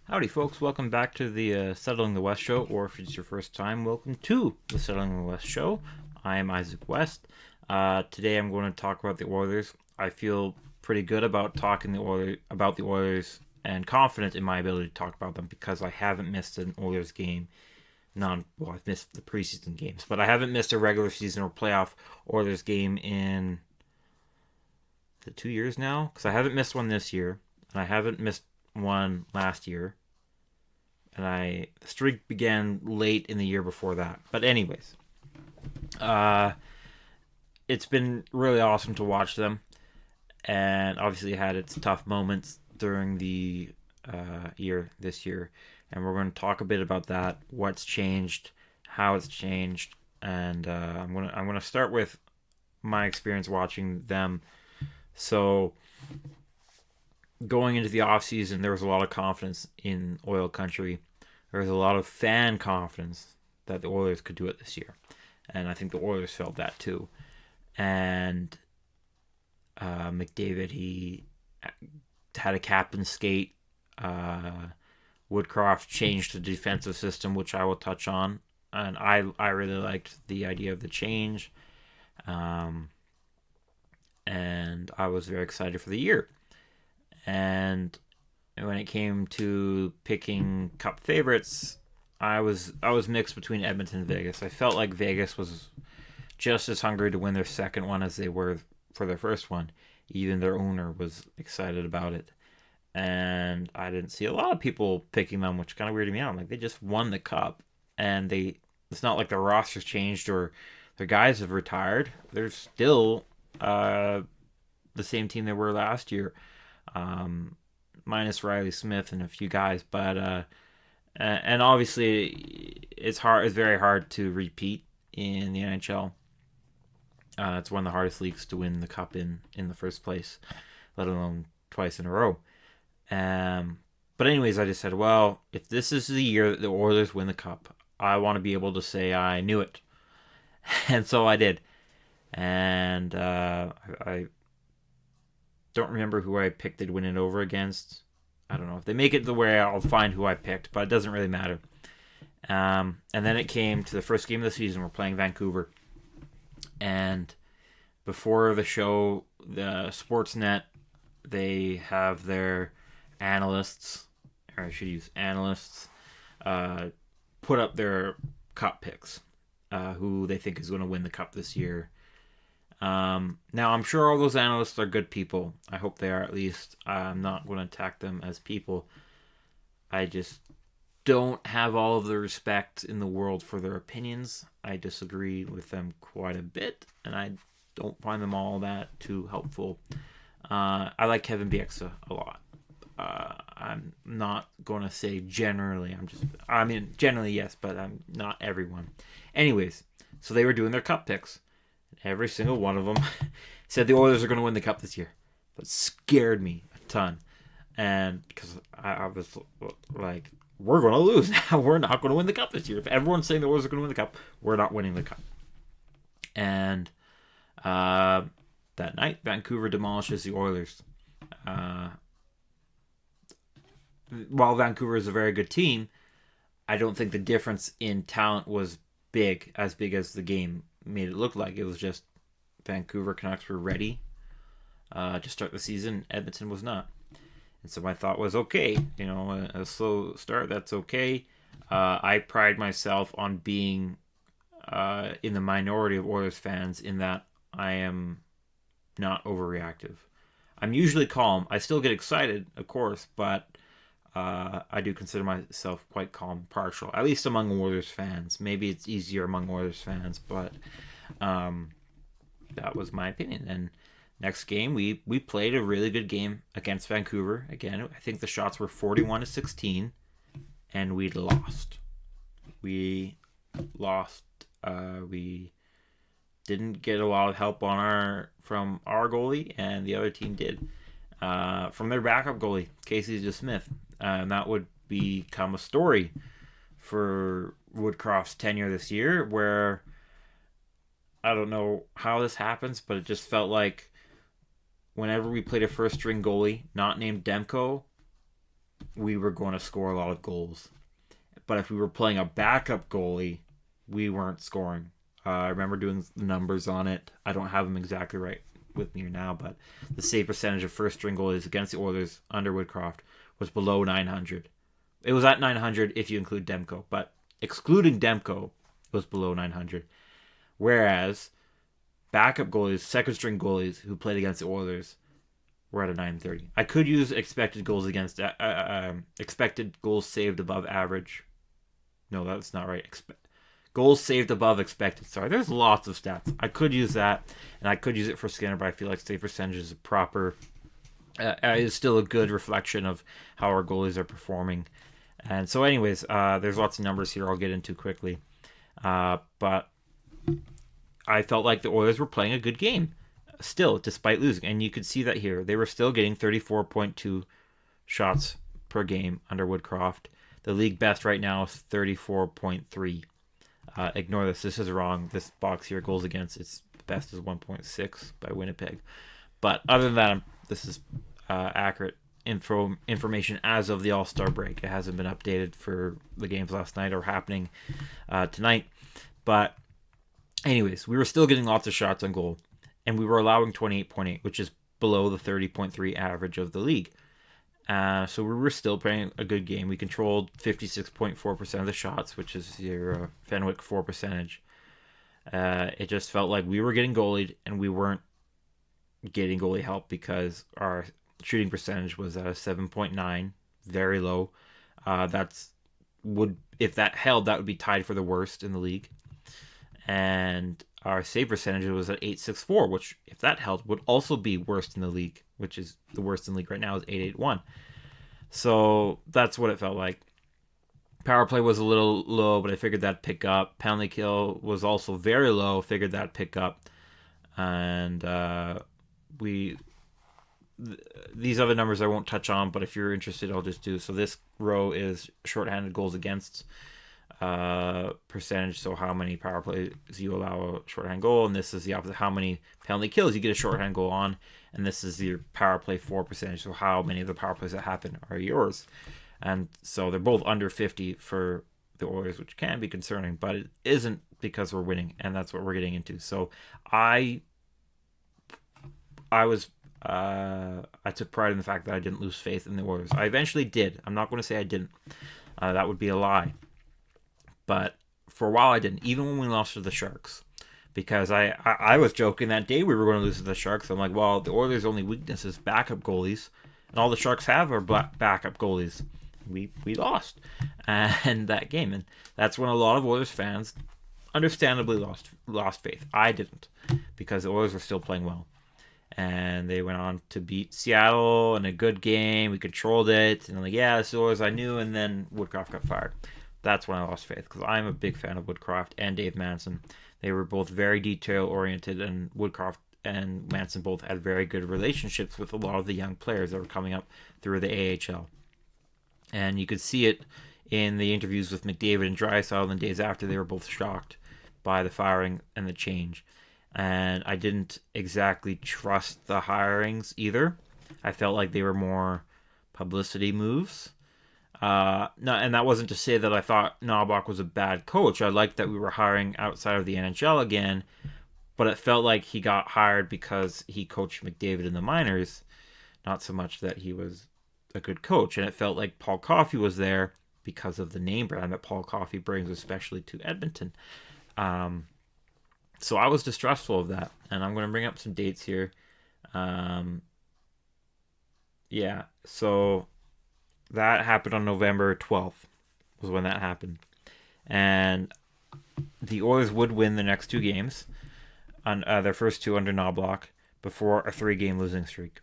Howdy, folks. Welcome back to the Settling the West show, or if it's your first time, welcome to the Settling the West show. I am Isaac West. Today I'm going to talk about the Oilers. I feel pretty good about talking about the Oilers and confident in my ability to talk about them because I haven't missed an Oilers game. I've missed the preseason games, but I haven't missed a regular season or playoff Oilers game in 2 years now? Because I haven't missed one this year, and I haven't missed one last year, and the streak began late in the year before that. But anyways, uh, it's been really awesome to watch them, and obviously it had its tough moments during the year this year, and we're going to talk a bit about that, what's changed, how it's changed, and I'm gonna start with my experience watching them. So going into the off season, there was a lot of confidence in Oil Country. There was a lot of fan confidence that the Oilers could do it this year, and I think the Oilers felt that too. And McDavid, he had a captain skate. Woodcroft changed the defensive system, which I will touch on, and I really liked the idea of the change. Um, and I was very excited for the year. And when it came to picking Cup favorites, I was mixed between Edmonton and Vegas. I felt like Vegas was just as hungry to win their second one as they were for their first one. Even their owner was excited about it, and I didn't see a lot of people picking them, which kind of weirded me out. I'm like, they just won the Cup, and it's not like their roster's changed or their guys have retired. They're still the same team they were last year, um, minus Riley Smith and a few guys. But and obviously it's hard. It's very hard to repeat in the NHL. It's one of the hardest leagues to win the Cup in the first place, let alone twice in a row. But anyways, I just said, well, if this is the year that the Oilers win the Cup, I want to be able to say I knew it, and so I did. And I don't remember who I picked they'd win it over against. I don't know if they make it the way I'll find who I picked, but it doesn't really matter. And then it came to the first game of the season. We're playing Vancouver, and before the show, the Sportsnet, they have their analysts, or I should use analysts, uh, put up their Cup picks, who they think is going to win the Cup this year. Now, I'm sure all those analysts are good people. I hope they are, at least. I'm not going to attack them as people. I just don't have all of the respect in the world for their opinions. I disagree with them quite a bit, and I don't find them all that too helpful. I like Kevin Bieksa a lot. I'm not going to say generally. I mean, generally, yes, but I'm not everyone. Anyways, so they were doing their Cup picks. Every single one of them said the Oilers are going to win the Cup this year. That scared me a ton. And because I was like, we're going to lose now. We're not going to win the Cup this year. If everyone's saying the Oilers are going to win the Cup, we're not winning the Cup. And that night, Vancouver demolishes the Oilers. While Vancouver is a very good team, I don't think the difference in talent was as big as the game made it look like. It was just Vancouver Canucks were ready to start the season. Edmonton was not. And so my thought was, okay, a slow start, that's okay. I pride myself on being in the minority of Oilers fans in that I am not overreactive. I'm usually calm. I still get excited, of course, but I do consider myself quite calm, partial, at least among Oilers fans. Maybe it's easier among Oilers fans, but that was my opinion. And next game, we played a really good game against Vancouver. Again, I think the shots were 41-16, and we lost. We lost. We didn't get a lot of help from our goalie, and the other team did. From their backup goalie, Casey DeSmith. And that would become a story for Woodcroft's tenure this year, where I don't know how this happens, but it just felt like whenever we played a first string goalie not named Demko, we were going to score a lot of goals. But if we were playing a backup goalie, we weren't scoring. I remember doing the numbers on it. I don't have them exactly right with me now, but the save percentage of first string goalies against the Oilers under Woodcroft was below 900. It was at 900 if you include Demko, but excluding Demko, it was below 900. Whereas backup goalies, second string goalies who played against the Oilers were at a 930. I could use expected goals against expected goals saved above average. No, that's not right. Goals saved above expected. Sorry, there's lots of stats. I could use that, and I could use it for Skinner, but I feel like save percentage is a proper. Is still a good reflection of how our goalies are performing. And so, anyways, there's lots of numbers here I'll get into quickly. But I felt like the Oilers were playing a good game still, despite losing. And you could see that here. They were still getting 34.2 shots per game under Woodcroft. The league best right now is 34.3. Ignore this. This is wrong. This box here, goals against, its best is 1.6 by Winnipeg. But other than that, this is accurate information as of the All-Star break. It hasn't been updated for the games last night or happening tonight. But anyways, we were still getting lots of shots on goal. And we were allowing 28.8, which is below the 30.3 average of the league. So we were still playing a good game. We controlled 56.4% of the shots, which is your Fenwick 4 percentage. It just felt like we were getting goalied and we weren't getting goalie help because our shooting percentage was at a 7.9, very low. If that held, that would be tied for the worst in the league. And our save percentage was at 864, which, if that held, would also be worst in the league, which is the worst in the league right now is 881. So that's what it felt like. Power play was a little low, but I figured that'd pick up. Penalty kill was also very low, figured that'd pick up. And these other numbers I won't touch on, but if you're interested, I'll just do. So this row is shorthanded goals against percentage, so how many power plays you allow a shorthand goal, and this is the opposite, how many penalty kills you get a shorthand goal on, and this is your power play 4 percentage, so how many of the power plays that happen are yours. And so they're both under 50 for the Oilers, which can be concerning, but it isn't because we're winning, and that's what we're getting into. So I took pride in the fact that I didn't lose faith in the Oilers. I eventually did. I'm not going to say I didn't. That would be a lie. But for a while I didn't, even when we lost to the Sharks. Because I was joking that day we were going to lose to the Sharks. I'm like, well, the Oilers' only weakness is backup goalies. And all the Sharks have are backup goalies. We lost and that game. And that's when a lot of Oilers fans understandably lost faith. I didn't, because the Oilers were still playing well. And they went on to beat Seattle in a good game. We controlled it. And I'm like, yeah, this is the Oilers I knew. And then Woodcroft got fired. That's when I lost faith, because I'm a big fan of Woodcroft and Dave Manson. They were both very detail-oriented, and Woodcroft and Manson both had very good relationships with a lot of the young players that were coming up through the AHL. And you could see it in the interviews with McDavid and Draisaitl, and days after they were both shocked by the firing and the change. And I didn't exactly trust the hirings either. I felt like they were more publicity moves. No, and that wasn't to say that I thought Knobloch was a bad coach. I liked that we were hiring outside of the NHL again, but it felt like he got hired because he coached McDavid in the minors, not so much that he was a good coach. And it felt like Paul Coffey was there because of the name brand that Paul Coffey brings, especially to Edmonton. So I was distrustful of that, and I'm going to bring up some dates here. So that happened on November 12th was when that happened. And the Oilers would win the next 2 games, on their first 2 under Knobloch, before a 3-game losing streak.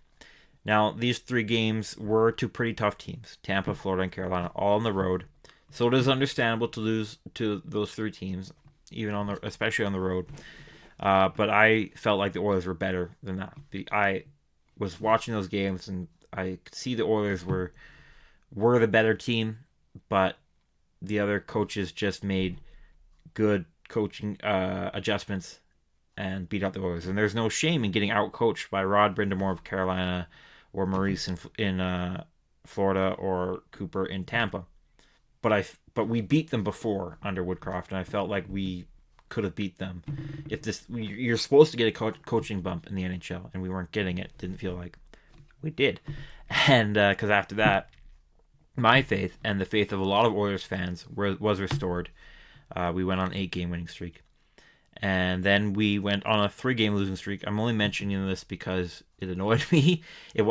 Now, these 3 games were to pretty tough teams, Tampa, Florida, and Carolina, all on the road. So it is understandable to lose to those 3 teams, especially on the road. But I felt like the Oilers were better than that. I was watching those games, and I could see the Oilers were the better team, but the other coaches just made good coaching adjustments and beat out the Oilers. And there's no shame in getting out-coached by Rod Brindamore of Carolina or Maurice in Florida or Cooper in Tampa. But we beat them before under Woodcroft, and I felt like we could have beat them. If you're supposed to get a coaching bump in the NHL, and we weren't getting it. Didn't feel like we did, and because after that, my faith and the faith of a lot of Oilers fans was restored. We went on an 8-game winning streak, and then we went on a 3-game losing streak. I'm only mentioning this because it annoyed me.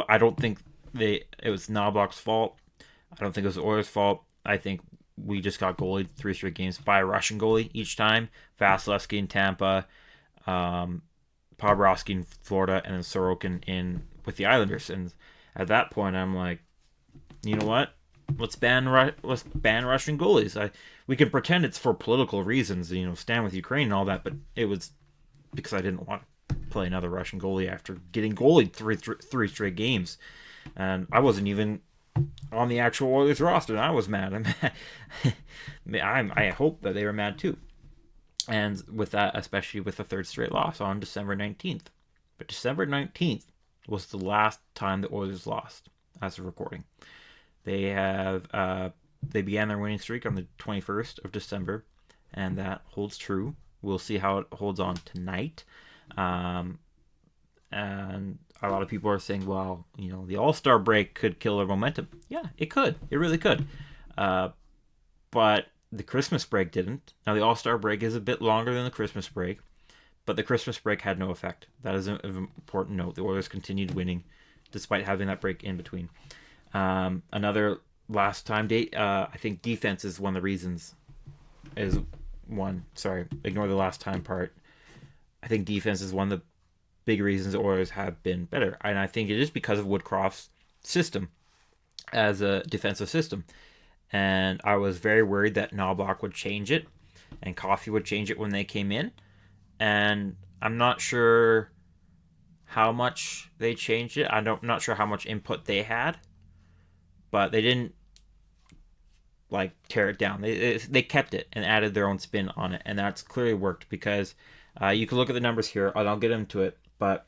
I don't think it was Knobloch's fault. I don't think it was the Oilers' fault. I think we just got goalied 3 straight games by a Russian goalie each time. Vasilevsky in Tampa, Bobrovsky in Florida, and then Sorokin in with the Islanders. And at that point, I'm like, you know what? Let's ban Russian goalies. We can pretend it's for political reasons, stand with Ukraine and all that, but it was because I didn't want to play another Russian goalie after getting goalied three straight games, and I wasn't even on the actual Oilers roster, and I was mad. I hope that they were mad too, and with that, especially with the third straight loss on December 19th. But December 19th was the last time the Oilers lost as of recording. They began their winning streak on the 21st of December, and that holds true. We'll see how it holds on tonight. And a lot of people are saying, well, the All-Star break could kill their momentum. Yeah, it could. It really could. But the Christmas break didn't. Now, the All-Star break is a bit longer than the Christmas break, but the Christmas break had no effect. That is an important note. The Oilers continued winning despite having that break in between. Another last time date, I think defense is one of the reasons. Sorry, ignore the last time part. I think defense is one of the big reasons the Oilers have been better. And I think it is because of Woodcroft's system as a defensive system. And I was very worried that Knobloch would change it and Coffey would change it when they came in. And I'm not sure how much they changed it. I'm not sure how much input they had. But they didn't tear it down. They kept it and added their own spin on it, and that's clearly worked because you can look at the numbers here, and I'll get into it. But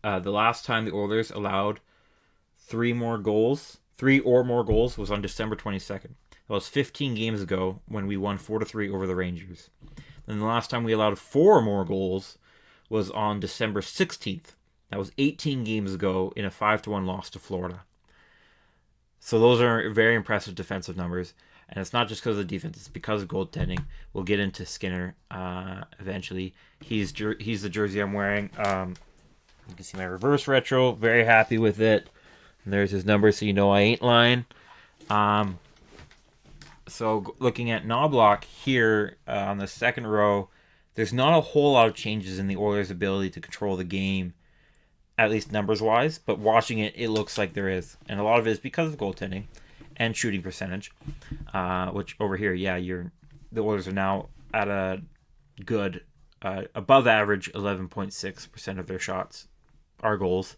the last time the Oilers allowed 3 or more goals was on December 22nd. That was 15 games ago when we won 4-3 over the Rangers. Then the last time we allowed 4 or more goals was on December 16th. That was 18 games ago in a 5-1 loss to Florida. So those are very impressive defensive numbers. And it's not just because of the defense. It's because of goaltending. We'll get into Skinner eventually. He's the jersey I'm wearing. You can see my reverse retro. Very happy with it. And there's his number, so I ain't lying. So looking at Knobloch here on the second row, there's not a whole lot of changes in the Oilers' ability to control the game, at least numbers-wise, but watching it, it looks like there is. And a lot of it is because of goaltending and shooting percentage, which over here, the Oilers are now at a good, above average 11.6% of their shots are goals,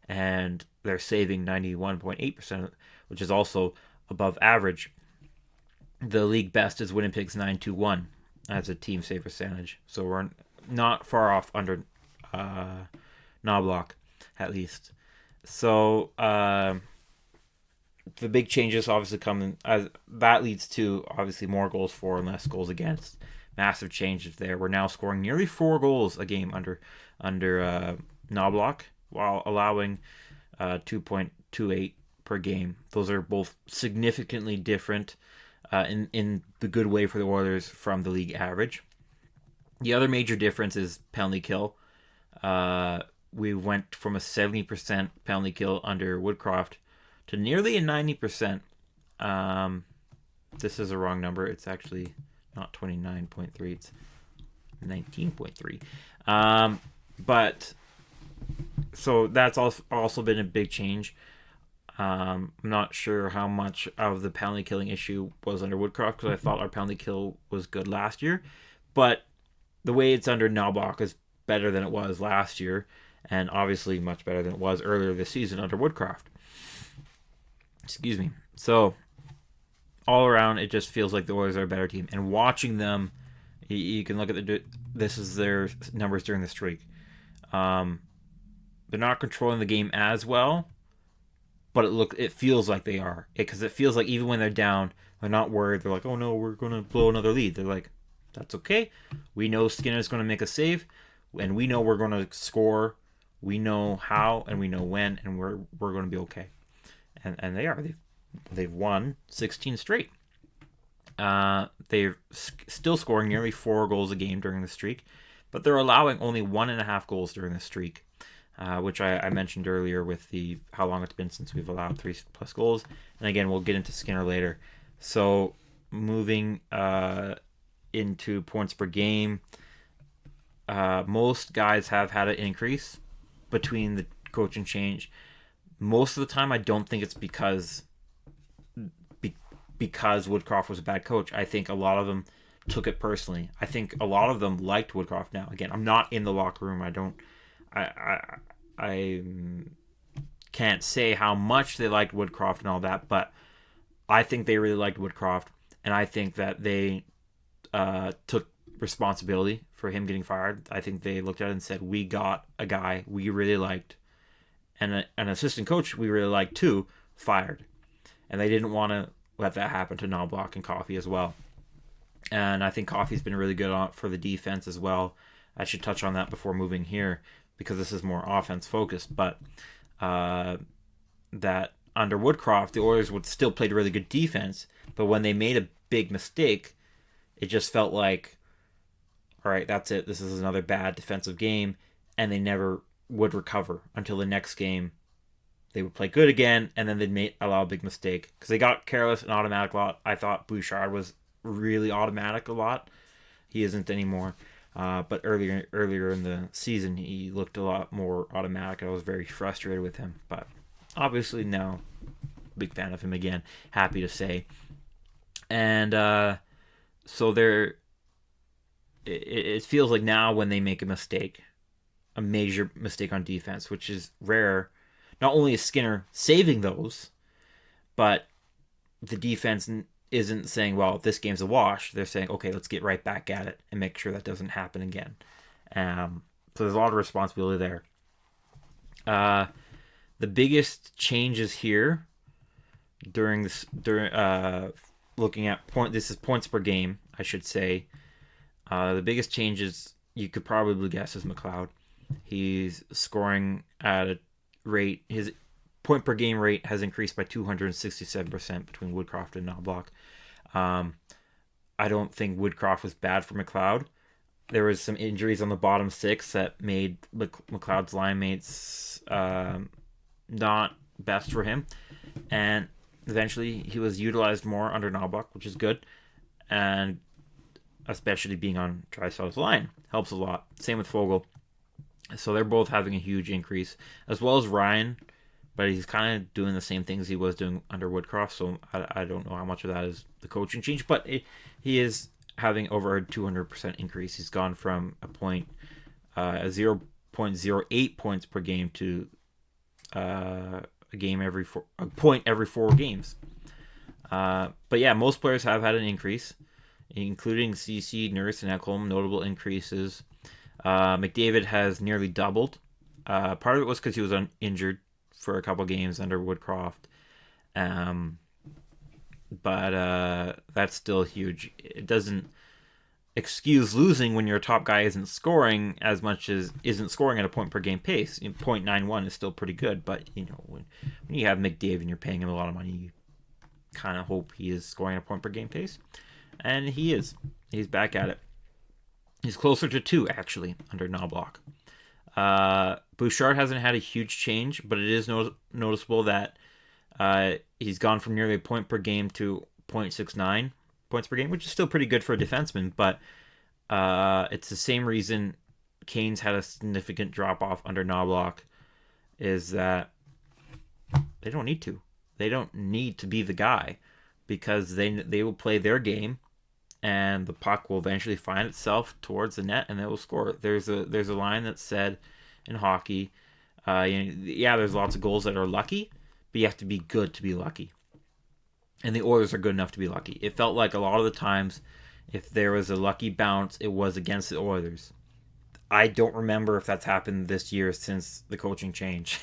and they're saving 91.8%, which is also above average. The league best is Winnipeg's 9.21 as a team save percentage, so we're not far off under Knobloch, at least. So the big changes obviously come as that leads to obviously more goals for and less goals against. Massive changes there. We're now scoring nearly 4 goals a game under Knobloch, while allowing 2.28 per game. Those are both significantly different in the good way for the Oilers from the league average. The other major difference is penalty kill. We went from a 70% penalty kill under Woodcroft to nearly a 90%. This is a wrong number. It's actually not 29.3. It's 19.3. But so that's also been a big change. I'm not sure how much of the penalty killing issue was under Woodcroft because I thought our penalty kill was good last year. But the way it's under Knobloch is better than it was last year, and obviously much better than it was earlier this season under Woodcroft. Excuse me. So all around, it just feels like the Oilers are a better team. And watching them, you can look at this is their numbers during the streak. They're not controlling the game as well, but it feels like they are, because it feels like even when they're down, they're not worried. They're like, oh no, we're gonna blow another lead. They're like, that's okay. We know Skinner's gonna make a save, and we know we're gonna score. We know how and we know when, and we're gonna be okay. And they are. They've won 16 straight. They're still scoring nearly 4 goals a game during the streak, but they're allowing only 1.5 goals during the streak, which I mentioned earlier with the how long it's been since we've allowed 3+ goals. And again, we'll get into Skinner later. So moving into points per game, most guys have had an increase between the coaching change. Most of the time, I don't think it's because Woodcroft was a bad coach. I think a lot of them took it personally. I think a lot of them liked Woodcroft. Now, again, I'm not in the locker room. I can't say how much they liked Woodcroft and all that, but I think they really liked Woodcroft, and I think that they took responsibility for him getting fired. I think they looked at it and said, we got a guy we really liked, and an assistant coach we really liked too, fired. And they didn't want to let that happen to Knoblauch and Coffey as well. And I think Coffey's been really good for the defense as well. I should touch on that before moving here, because this is more offense focused. But that under Woodcroft, the Oilers would still play really good defense. But when they made a big mistake, it just felt like, all right, that's it. This is another bad defensive game. And they never would recover until the next game. They would play good again, and then they'd allow a big mistake, because they got careless and automatic a lot. I thought Bouchard was really automatic a lot. He isn't anymore. But earlier in the season, he looked a lot more automatic. I was very frustrated with him. But obviously now, big fan of him again. Happy to say. And so it feels like now when they make a mistake, a major mistake on defense, which is rare, not only is Skinner saving those, but the defense isn't saying, well, this game's a wash. They're saying, okay, let's get right back at it and make sure that doesn't happen again. So there's a lot of responsibility there. The biggest changes here during looking at this is points per game, I should say. The biggest changes you could probably guess is McLeod. He's scoring at a rate, his point per game rate has increased by 267% between Woodcroft and Knoblauch. I don't think Woodcroft was bad for McLeod. There was some injuries on the bottom six that made McLeod's line mates not best for him, and eventually he was utilized more under Knoblauch, which is good, and especially being on Draisaitl's line helps a lot. Same with Foegele. So they're both having a huge increase, as well as Ryan, but he's kind of doing the same things he was doing under Woodcroft, so I don't know how much of that is the coaching change, but he is having over a 200% increase. He's gone from a 0.08 points per game to a point every 4 games. But yeah, most players have had an increase, including CC, Nurse, and Ekholm, notable increases. McDavid has nearly doubled. Part of it was because he was injured for a couple games under Woodcroft. But that's still huge. It doesn't excuse losing when your top guy isn't scoring as much as isn't scoring at a point per game pace. 0.91 is still pretty good, but when you have McDavid and you're paying him a lot of money, you kind of hope he is scoring at a point per game pace. And he is. He's back at it. He's closer to 2, actually, under Knoblauch. Bouchard hasn't had a huge change, but it is noticeable that he's gone from nearly a point per game to 0.69 points per game, which is still pretty good for a defenseman, but it's the same reason Canes had a significant drop-off under Knoblauch, is that they don't need to. They don't need to be the guy, because they will play their game, and the puck will eventually find itself towards the net, and they will score. There's a line that's said in hockey, there's lots of goals that are lucky, but you have to be good to be lucky. And the Oilers are good enough to be lucky. It felt like a lot of the times, if there was a lucky bounce, it was against the Oilers. I don't remember if that's happened this year since the coaching change.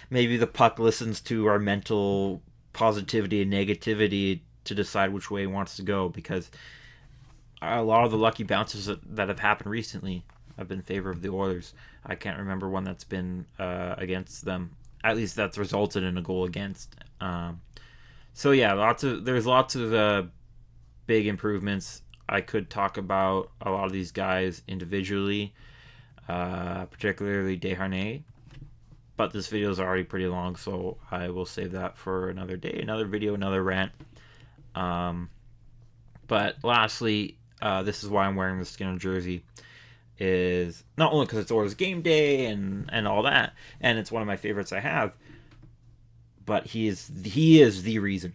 Maybe the puck listens to our mental positivity and negativity to decide which way he wants to go, because a lot of the lucky bounces that have happened recently have been in favor of the Oilers. I can't remember one that's been against them. At least that's resulted in a goal against. So yeah, there's lots of big improvements. I could talk about a lot of these guys individually, particularly Desharnais, but this video is already pretty long, so I will save that for another day, another video, another rant. But lastly, this is why I'm wearing the Skinner jersey, is not only because it's Oilers game day and all that, and it's one of my favorites I have, but he is the reason.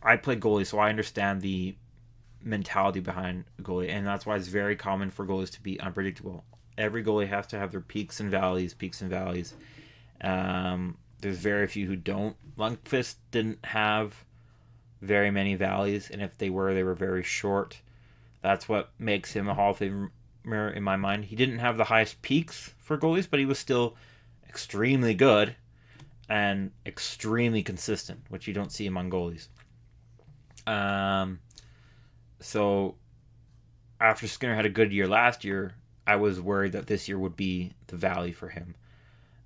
I play goalie, so I understand the mentality behind goalie, and that's why it's very common for goalies to be unpredictable. Every goalie has to have their peaks and valleys. There's very few who don't. Lundqvist didn't have very many valleys, and if they were very short. That's what makes him a Hall of Famer in my mind. He didn't have the highest peaks for goalies, but he was still extremely good and extremely consistent, which you don't see among goalies. So after Skinner had a good year last year, I was worried that this year would be the valley for him.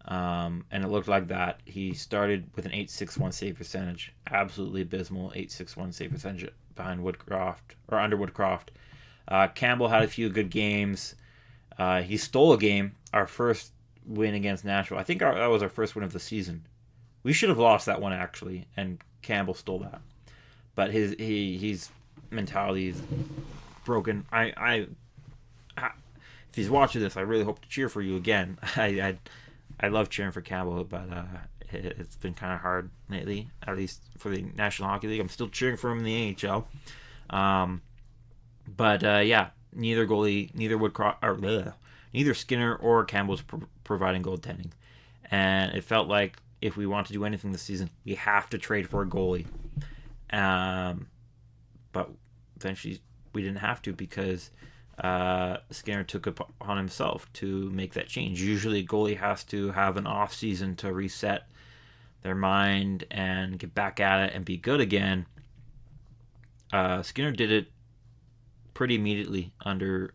And it looked like that. He started with an .861 save percentage, absolutely abysmal .861 save percentage behind Woodcroft, or under Woodcroft. Campbell had a few good games. He stole a game, our first win against Nashville. I think that was our first win of the season. We should have lost that one, actually, and Campbell stole that. But his mentality is broken. If he's watching this, I really hope to cheer for you again. I love cheering for Campbell, but it's been kind of hard lately, at least for the National Hockey League. I'm still cheering for him in the AHL. Yeah, neither Skinner or Campbell's providing goaltending, and it felt like if we want to do anything this season, we have to trade for a goalie. But eventually we didn't have to, because Skinner took it upon himself to make that change. Usually a goalie has to have an off season to reset their mind and get back at it and be good again. Skinner did it pretty immediately under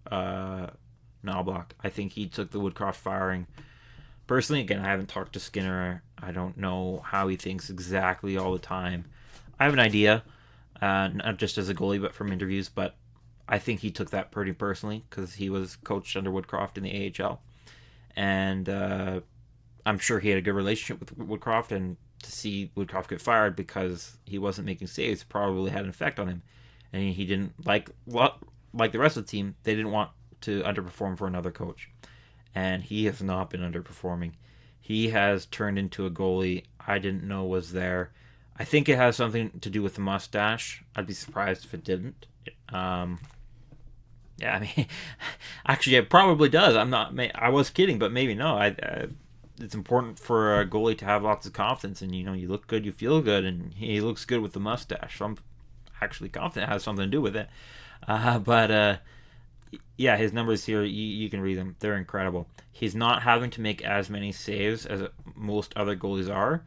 Knoblauch. I think he took the Woodcroft firing. Personally, again, I haven't talked to Skinner. I don't know how he thinks exactly all the time. I have an idea, not just as a goalie, but from interviews, but I think he took that pretty personally because he was coached under Woodcroft in the AHL. And I'm sure he had a good relationship with Woodcroft, and to see Woodcroft get fired because he wasn't making saves probably had an effect on him. And he didn't, like the rest of the team, they didn't want to underperform for another coach. And he has not been underperforming. He has turned into a goalie I didn't know was there. I think it has something to do with the mustache. I'd be surprised if it didn't. Yeah, I mean, actually, it probably does. I was kidding, but maybe no. It's important for a goalie to have lots of confidence, and you look good, you feel good, and he looks good with the mustache. So I'm actually confident it has something to do with it. Yeah, his numbers here, you can read them. They're incredible. He's not having to make as many saves as most other goalies are.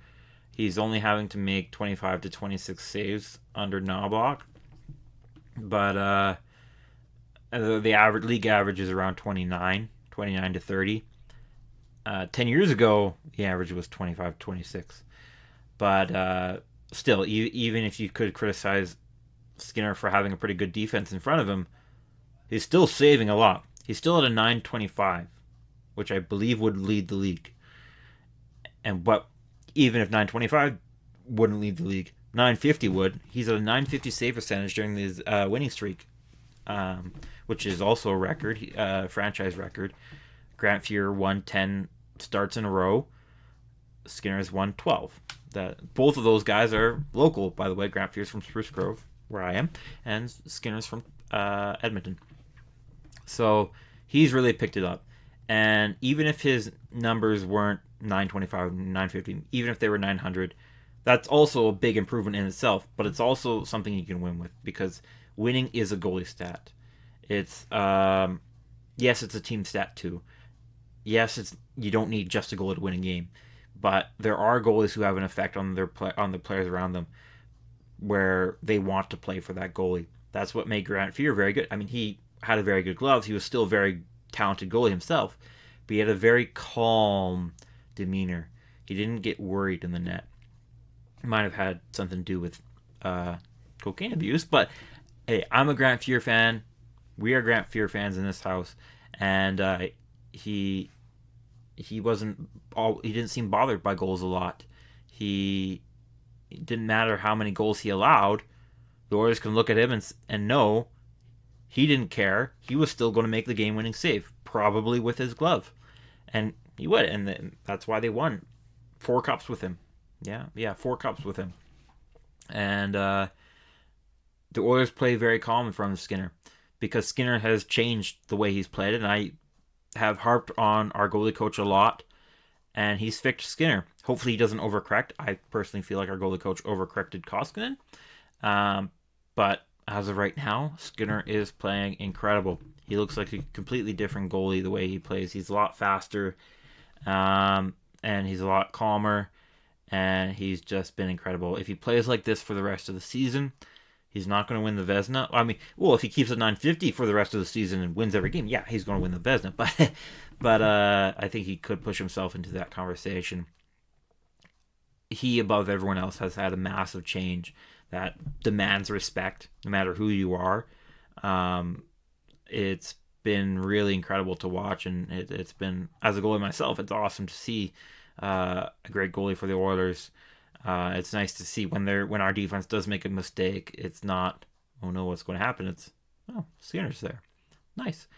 He's only having to make 25 to 26 saves under Knoblauch. But the league average is around 29 to 30. 10 years ago, the average was 25 to 26. But still, even if you could criticize Skinner for having a pretty good defense in front of him, he's still saving a lot. He's still at a 925, which I believe would lead the league. But even if 925 wouldn't lead the league, 950 would. He's at a 950 save percentage during his winning streak, which is also a record, franchise record. Grant Fuhr won 10 starts in a row. Skinner's won 12. Both of those guys are local, by the way. Grant Fuhr's from Spruce Grove, where I am, and Skinner's from Edmonton. So he's really picked it up. And even if his numbers weren't 925, 950, even if they were 900, that's also a big improvement in itself. But it's also something you can win with, because winning is a goalie stat. It's yes, it's a team stat too. Yes, it's you don't need just a goalie to win a game, but there are goalies who have an effect on on the players around them, where they want to play for that goalie. That's what made Grant Fuhr very good. I mean, he had a very good gloves. He was still a very talented goalie himself, but he had a very calm demeanor. He didn't get worried in the net. It might have had something to do with cocaine abuse, but hey, I'm a Grant Fuhr fan. We are Grant Fuhr fans in this house, and he didn't seem bothered by goals a lot. It didn't matter how many goals he allowed. The Oilers can look at him and know he didn't care. He was still going to make the game-winning save, probably with his glove, and he would, and that's why they won 4 cups with him. Yeah, 4 cups with him, and the Oilers play very calm in front of Skinner because Skinner has changed the way he's played, and I have harped on our goalie coach a lot, and he's fixed Skinner. Hopefully he doesn't overcorrect. I personally feel like our goalie coach overcorrected Koskinen. But as of right now, Skinner is playing incredible. He looks like a completely different goalie the way he plays. He's a lot faster, and he's a lot calmer, and he's just been incredible. If he plays like this for the rest of the season, he's not going to win the Vezina. I mean, well, if he keeps it 950 for the rest of the season and wins every game, yeah, he's going to win the Vezina. But I think he could push himself into that conversation. He, above everyone else, has had a massive change that demands respect, no matter who you are. It's been really incredible to watch, and it's been, as a goalie myself, it's awesome to see a great goalie for the Oilers. It's nice to see when our defense does make a mistake, it's not, oh no, what's going to happen? It's, oh, Skinner's there. Nice.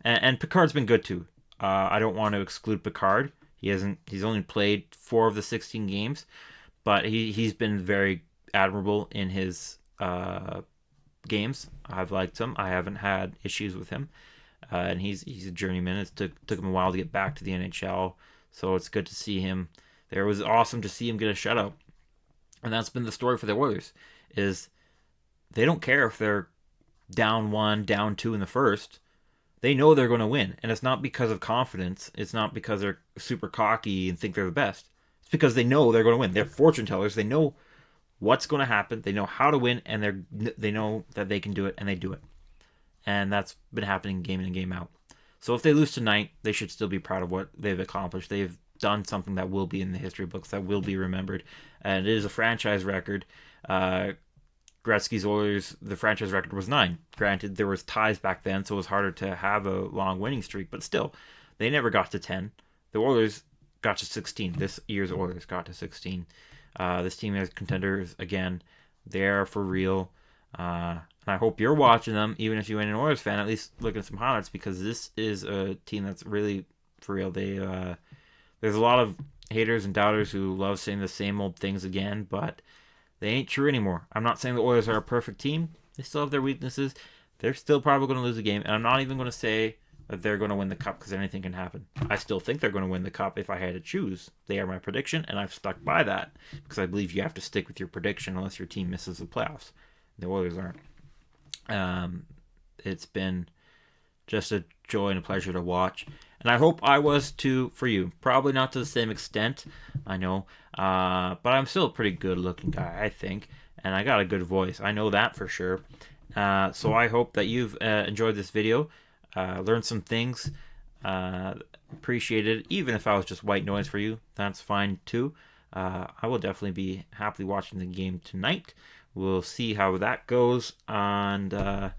And Picard's been good too. I don't want to exclude Picard. He's only played 4 of the 16 games, but he's been very admirable in his games. I've liked him. I haven't had issues with him, and he's a journeyman. It took him a while to get back to the NHL, so it's good to see him. It was awesome to see him get a shutout, and that's been the story for the Oilers. Is they don't care if they're down 1, down 2 in the first. They know they're going to win, and it's not because of confidence. It's not because they're super cocky and think they're the best. It's because they know they're going to win. They're fortune tellers. They know what's going to happen. They know how to win, and they know that they can do it, and they do it. And that's been happening game in and game out. So if they lose tonight, they should still be proud of what they've accomplished. They've done something that will be in the history books, that will be remembered, and it is a franchise record. Gretzky's Oilers, the franchise record was 9. Granted, there was ties back then, so it was harder to have a long winning streak, but still, they never got to 10. The Oilers got to 16. This year's Oilers got to 16. This team is contenders again. They're for real. And I hope you're watching them, even if you ain't an Oilers fan, at least looking at some highlights, because this is a team that's really for real. There's a lot of haters and doubters who love saying the same old things again, but they ain't true anymore. I'm not saying the Oilers are a perfect team. They still have their weaknesses. They're still probably going to lose a game. And I'm not even going to say that they're going to win the cup, because anything can happen. I still think they're going to win the cup if I had to choose. They are my prediction, and I've stuck by that, because I believe you have to stick with your prediction unless your team misses the playoffs. The Oilers aren't. It's been just a joy and a pleasure to watch. And I hope I was too for you. Probably not to the same extent, I know. But I'm still a pretty good looking guy, I think. And I got a good voice. I know that for sure. So I hope that you've enjoyed this video. Learned some things. Appreciate it. Even if I was just white noise for you, that's fine too. I will definitely be happily watching the game tonight. We'll see how that goes. And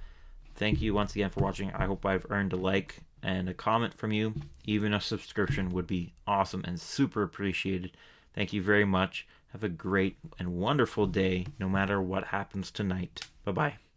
thank you once again for watching. I hope I've earned a like and a comment from you. Even a subscription would be awesome and super appreciated. Thank you very much. Have a great and wonderful day, no matter what happens tonight. Bye-bye.